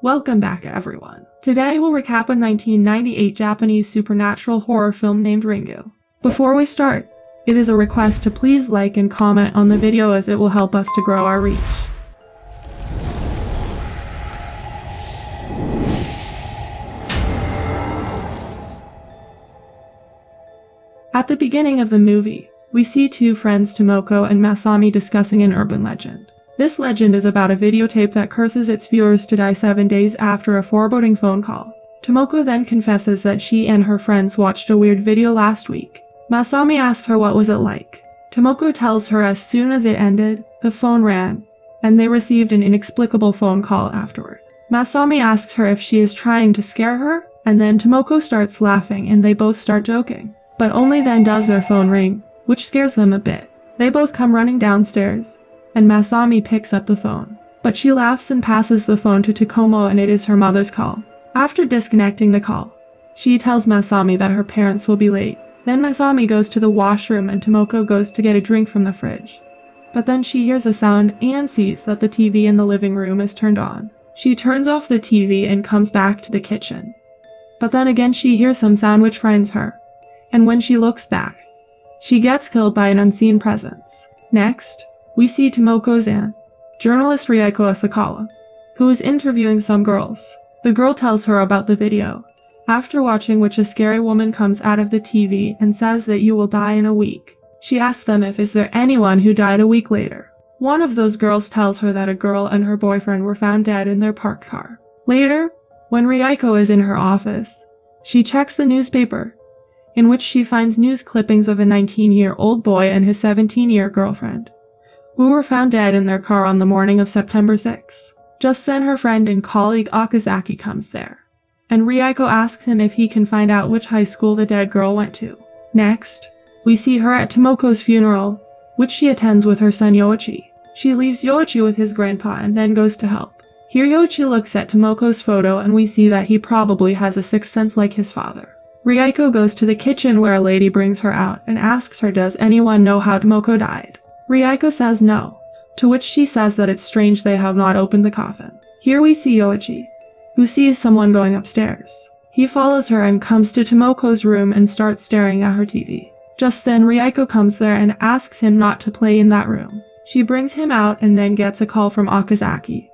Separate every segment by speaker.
Speaker 1: Welcome back everyone. Today we'll recap a 1998 Japanese supernatural horror film named Ringu. Before we start, it is a request to please like and comment on the video as it will help us to grow our reach. At the beginning of the movie, we see two friends Tomoko and Masami discussing an urban legend. This legend is about a videotape that curses its viewers to die 7 days after a foreboding phone call. Tomoko then confesses that she and her friends watched a weird video last week. Masami asks her what was it like. Tomoko tells her as soon as it ended, the phone rang, and they received an inexplicable phone call afterward. Masami asks her if she is trying to scare her, and then Tomoko starts laughing and they both start joking. But only then does their phone ring, which scares them a bit. They both come running downstairs, and Masami picks up the phone. But she laughs and passes the phone to Tokomo and it is her mother's call. After disconnecting the call, she tells Masami that her parents will be late. Then Masami goes to the washroom and Tomoko goes to get a drink from the fridge. But then she hears a sound and sees that the TV in the living room is turned on. She turns off the TV and comes back to the kitchen. But then again she hears some sound which frightens her. And when she looks back, she gets killed by an unseen presence. Next, we see Tomoko's aunt, journalist Rieko Asakawa, who is interviewing some girls. The girl tells her about the video, after watching which a scary woman comes out of the TV and says that you will die in a week. She asks them if is there anyone who died a week later. One of those girls tells her that a girl and her boyfriend were found dead in their parked car. Later, when Rieko is in her office, she checks the newspaper, in which she finds news clippings of a 19-year-old boy and his 17-year girlfriend, who were found dead in their car on the morning of September 6. Just then her friend and colleague Okazaki comes there, and Rieko asks him if he can find out which high school the dead girl went to. Next, we see her at Tomoko's funeral, which she attends with her son Yoichi. She leaves Yoichi with his grandpa and then goes to help. Here Yoichi looks at Tomoko's photo and we see that he probably has a sixth sense like his father. Rieko goes to the kitchen where a lady brings her out and asks her does anyone know how Tomoko died. Rieko says no, to which she says that it's strange they have not opened the coffin. Here we see Yoichi, who sees someone going upstairs. He follows her and comes to Tomoko's room and starts staring at her TV. Just then Rieko comes there and asks him not to play in that room. She brings him out and then gets a call from Okazaki,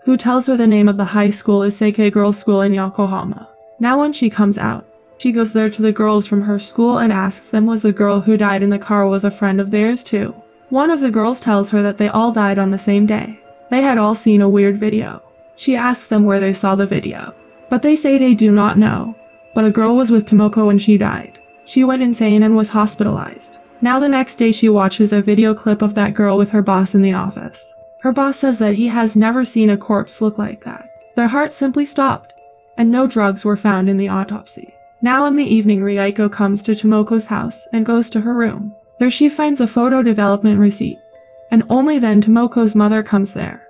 Speaker 1: who tells her the name of the high school is Seikei Girls' School in Yokohama. Now when she comes out, she goes there to the girls from her school and asks them was the girl who died in the car was a friend of theirs too. One of the girls tells her that they all died on the same day. They had all seen a weird video. She asks them where they saw the video, but they say they do not know. But a girl was with Tomoko when she died. She went insane and was hospitalized. Now the next day she watches a video clip of that girl with her boss in the office. Her boss says that he has never seen a corpse look like that. Their heart simply stopped, and no drugs were found in the autopsy. Now in the evening Rieko comes to Tomoko's house and goes to her room. There she finds a photo development receipt, and only then Tomoko's mother comes there,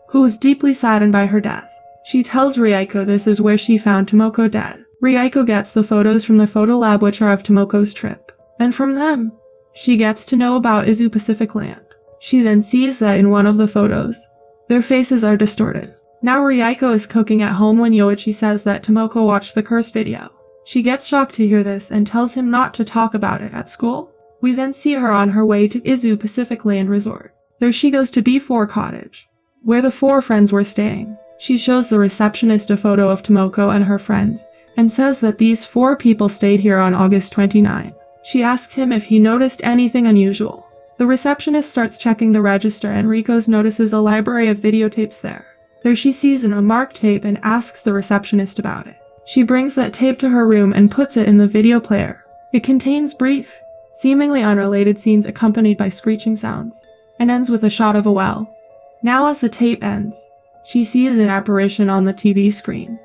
Speaker 1: who is deeply saddened by her death. She tells Rieko this is where she found Tomoko dead. Rieko gets the photos from the photo lab which are of Tomoko's trip, and from them, she gets to know about Izu Pacific Land. She then sees that in one of the photos, their faces are distorted. Now Rieko is cooking at home when Yoichi says that Tomoko watched the curse video. She gets shocked to hear this and tells him not to talk about it at school. We then see her on her way to Izu Pacific Land Resort. There she goes to B4 Cottage, where the four friends were staying. She shows the receptionist a photo of Tomoko and her friends, and says that these four people stayed here on August 29. She asks him if he noticed anything unusual. The receptionist starts checking the register and Rieko notices a library of videotapes there. There she sees an unmarked tape and asks the receptionist about it. She brings that tape to her room and puts it in the video player. It contains brief, seemingly unrelated scenes accompanied by screeching sounds, and ends with a shot of a well. Now as the tape ends, she sees an apparition on the TV screen,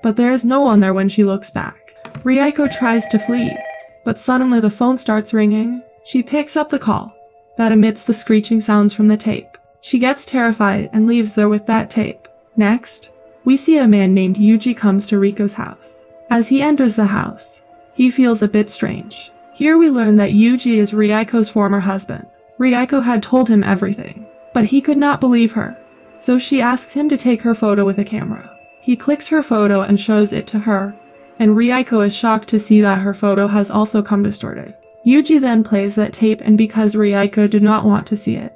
Speaker 1: but there is no one there when she looks back. Rieko tries to flee, but suddenly the phone starts ringing. She picks up the call that emits the screeching sounds from the tape. She gets terrified and leaves there with that tape. Next, we see a man named Yuji comes to Riko's house. As he enters the house, he feels a bit strange. Here we learn that Yuji is Rieko's former husband. Rieko had told him everything, but he could not believe her, so she asks him to take her photo with a camera. He clicks her photo and shows it to her, and Ryuko is shocked to see that her photo has also come distorted. Yuji then plays that tape, and because Ryuko did not want to see it,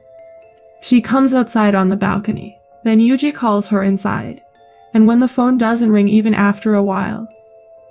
Speaker 1: she comes outside on the balcony. Then Yuji calls her inside, and when the phone doesn't ring even after a while,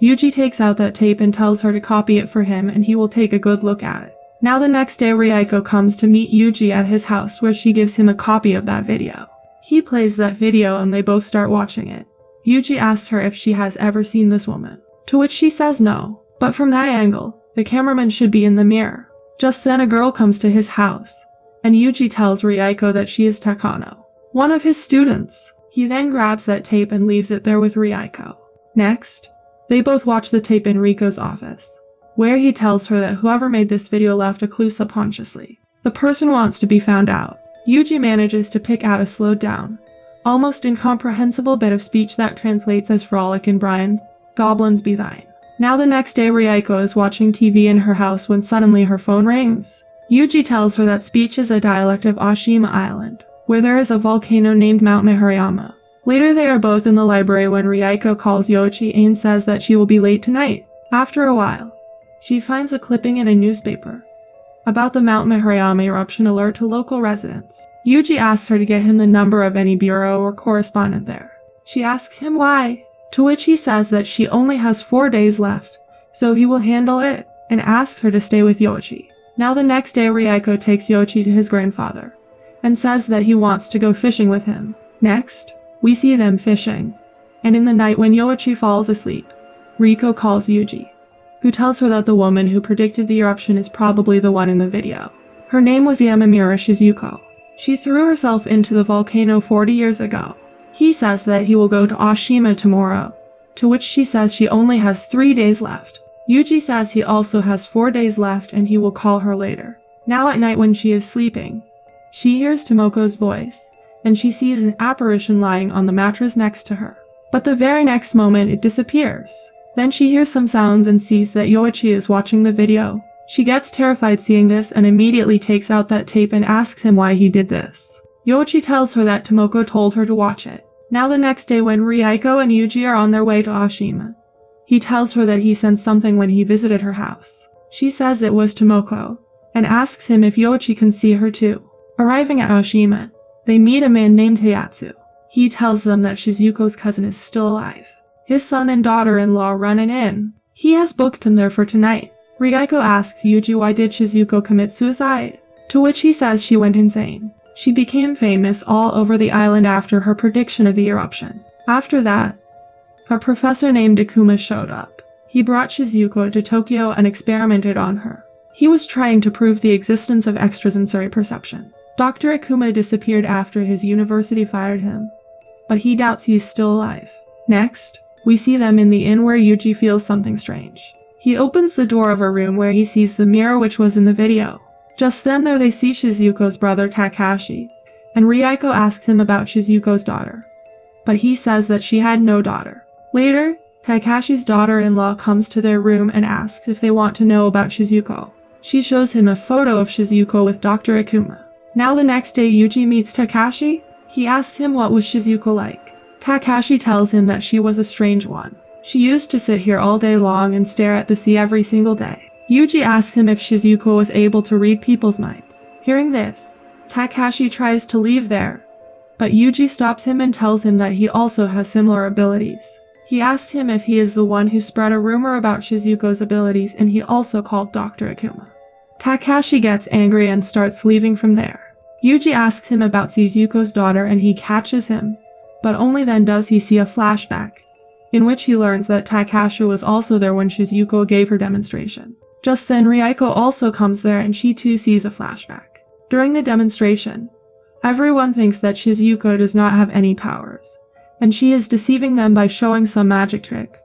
Speaker 1: Yuji takes out that tape and tells her to copy it for him and he will take a good look at it. Now the next day Ryuko comes to meet Yuji at his house, where she gives him a copy of that video. He plays that video and they both start watching it. Yuji asks her if she has ever seen this woman, to which she says no, but from that angle, the cameraman should be in the mirror. Just then a girl comes to his house, and Yuji tells Ryuko that she is Takano, one of his students. He then grabs that tape and leaves it there with Ryuko. Next, they both watch the tape in Riko's office, where he tells her that whoever made this video left a clue subconsciously. The person wants to be found out. Yuji manages to pick out a slowed down, almost incomprehensible bit of speech that translates as "Frolic and Brian, goblins be thine." Now the next day Ryuko is watching TV in her house when suddenly her phone rings. Yuji tells her that speech is a dialect of Oshima Island, where there is a volcano named Mount Mihariyama. Later they are both in the library when Ryuko calls Yoichi and says that she will be late tonight. After a while, she finds a clipping in a newspaper about the Mount Mihariyama eruption alert to local residents. Yuji asks her to get him the number of any bureau or correspondent there. She asks him why, to which he says that she only has 4 days left, so he will handle it, and asks her to stay with Yoichi. Now the next day Ryuko takes Yoichi to his grandfather, and says that he wants to go fishing with him. Next, we see them fishing, and in the night when Yoichi falls asleep, Riko calls Yuji, who tells her that the woman who predicted the eruption is probably the one in the video. Her name was Yamamura Shizuko. She threw herself into the volcano 40 years ago. He says that he will go to Oshima tomorrow, to which she says she only has 3 days left. Yuji says he also has 4 days left and he will call her later. Now at night when she is sleeping, she hears Tomoko's voice, and she sees an apparition lying on the mattress next to her. But the very next moment it disappears. Then she hears some sounds and sees that Yoichi is watching the video. She gets terrified seeing this and immediately takes out that tape and asks him why he did this. Yoichi tells her that Tomoko told her to watch it. Now the next day when Ryuko and Yuji are on their way to Oshima, he tells her that he sensed something when he visited her house. She says it was Tomoko, and asks him if Yoichi can see her too. Arriving at Oshima, they meet a man named Hayatsu. He tells them that Shizuko's cousin is still alive. His son and daughter-in-law run an inn. He has booked him there for tonight. Ryuko asks Yuji why did Shizuko commit suicide, to which he says she went insane. She became famous all over the island after her prediction of the eruption. After that, a professor named Akuma showed up. He brought Shizuko to Tokyo and experimented on her. He was trying to prove the existence of extrasensory perception. Dr. Akuma disappeared after his university fired him, but he doubts he's still alive. Next, we see them in the inn where Yuji feels something strange. He opens the door of a room where he sees the mirror which was in the video. Just then there they see Shizuko's brother Takashi, and Ryuko asks him about Shizuko's daughter, but he says that she had no daughter. Later, Takashi's daughter-in-law comes to their room and asks if they want to know about Shizuko. She shows him a photo of Shizuko with Dr. Akuma. Now the next day Yuji meets Takashi. He asks him what was Shizuko like. Takashi tells him that she was a strange one. She used to sit here all day long and stare at the sea every single day. Yuji asks him if Shizuko was able to read people's minds. Hearing this, Takashi tries to leave there, but Yuji stops him and tells him that he also has similar abilities. He asks him if he is the one who spread a rumor about Shizuko's abilities, and he also called Dr. Akuma. Takashi gets angry and starts leaving from there. Yuji asks him about Shizuko's daughter and he catches him, but only then does he see a flashback, in which he learns that Takashi was also there when Shizuko gave her demonstration. Just then Ryuko also comes there and she too sees a flashback. During the demonstration, everyone thinks that Shizuko does not have any powers, and she is deceiving them by showing some magic trick.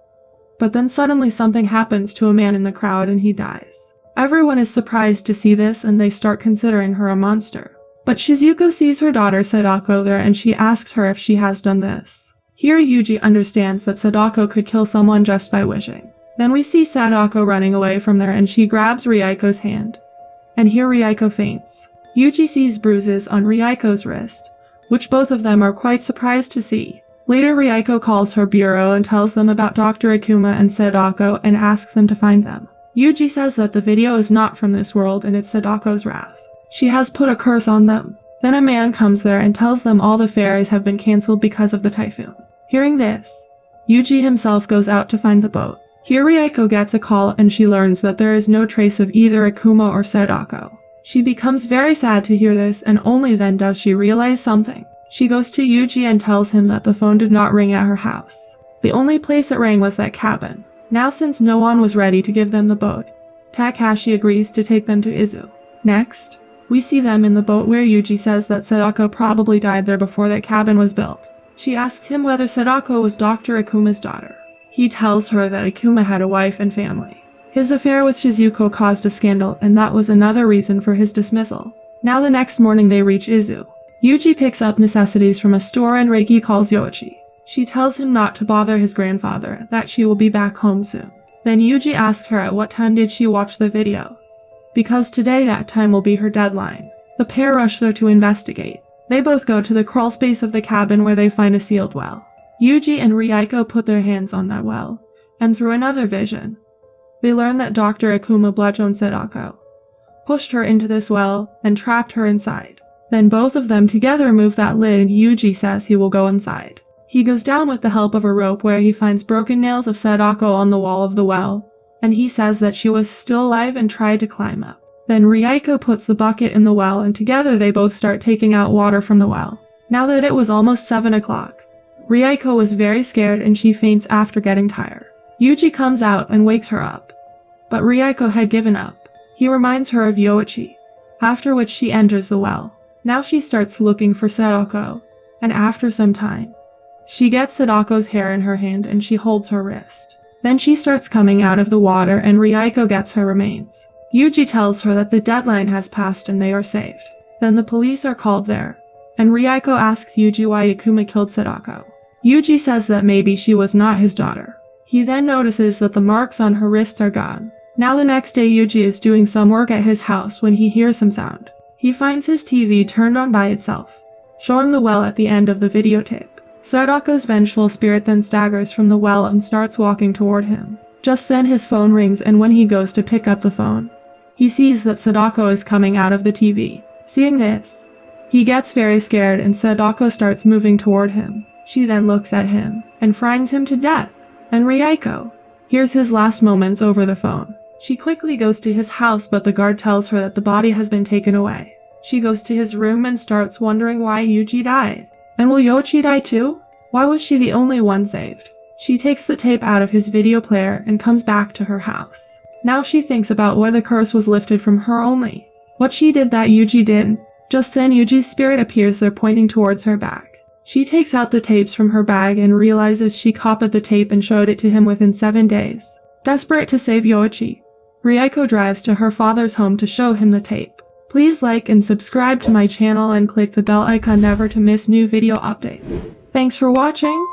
Speaker 1: But then suddenly something happens to a man in the crowd and he dies. Everyone is surprised to see this and they start considering her a monster. But Shizuko sees her daughter Sadako there and she asks her if she has done this. Here Yuji understands that Sadako could kill someone just by wishing. Then we see Sadako running away from there and she grabs Ryuko's hand. And here Ryuko faints. Yuji sees bruises on Ryuko's wrist, which both of them are quite surprised to see. Later, Rieko calls her bureau and tells them about Dr. Akuma and Sadako and asks them to find them. Yuji says that the video is not from this world and it's Sadako's wrath. She has put a curse on them. Then a man comes there and tells them all the ferries have been cancelled because of the typhoon. Hearing this, Yuji himself goes out to find the boat. Here Rieko gets a call and she learns that there is no trace of either Akuma or Sadako. She becomes very sad to hear this, and only then does she realize something. She goes to Yuji and tells him that the phone did not ring at her house. The only place it rang was that cabin. Now, since no one was ready to give them the boat, Takashi agrees to take them to Izu. Next, we see them in the boat where Yuji says that Sadako probably died there before that cabin was built. She asks him whether Sadako was Dr. Akuma's daughter. He tells her that Akuma had a wife and family. His affair with Shizuko caused a scandal, and that was another reason for his dismissal. Now the next morning they reach Izu. Yuji picks up necessities from a store and Reiki calls Yoichi. She tells him not to bother his grandfather, that she will be back home soon. Then Yuji asks her at what time did she watch the video, because today that time will be her deadline. The pair rush there to investigate. They both go to the crawl space of the cabin where they find a sealed well. Yuji and Rieko put their hands on that well, and through another vision, they learn that Dr. Akuma bludgeoned Sadako, pushed her into this well, and trapped her inside. Then both of them together move that lid and Yuji says he will go inside. He goes down with the help of a rope where he finds broken nails of Sadako on the wall of the well, and he says that she was still alive and tried to climb up. Then Rieko puts the bucket in the well and together they both start taking out water from the well. Now that it was almost 7 o'clock, Rieko was very scared and she faints after getting tired. Yuji comes out and wakes her up, but Rieko had given up. He reminds her of Yoichi, after which she enters the well. Now she starts looking for Sadako, and after some time, she gets Sadako's hair in her hand and she holds her wrist. Then she starts coming out of the water and Rieko gets her remains. Yuji tells her that the deadline has passed and they are saved. Then the police are called there, and Rieko asks Yuji why Akuma killed Sadako. Yuji says that maybe she was not his daughter. He then notices that the marks on her wrists are gone. Now the next day Yuji is doing some work at his house when he hears some sound. He finds his TV turned on by itself, showing the well at the end of the videotape. Sadako's vengeful spirit then staggers from the well and starts walking toward him. Just then his phone rings, and when he goes to pick up the phone, he sees that Sadako is coming out of the TV. Seeing this, he gets very scared and Sadako starts moving toward him. She then looks at him and frightens him to death. And Rieko hears his last moments over the phone. She quickly goes to his house, but the guard tells her that the body has been taken away. She goes to his room and starts wondering why Yuji died. And will Yoichi die too? Why was she the only one saved? She takes the tape out of his video player and comes back to her house. Now she thinks about why the curse was lifted from her only. What she did that Yuji didn't. Just then Yuji's spirit appears there pointing towards her back. She takes out the tapes from her bag and realizes she copied the tape and showed it to him within 7 days. Desperate to save Yoichi, Rieko drives to her father's home to show him the tape. Please like and subscribe to my channel and click the bell icon never to miss new video updates. Thanks for watching!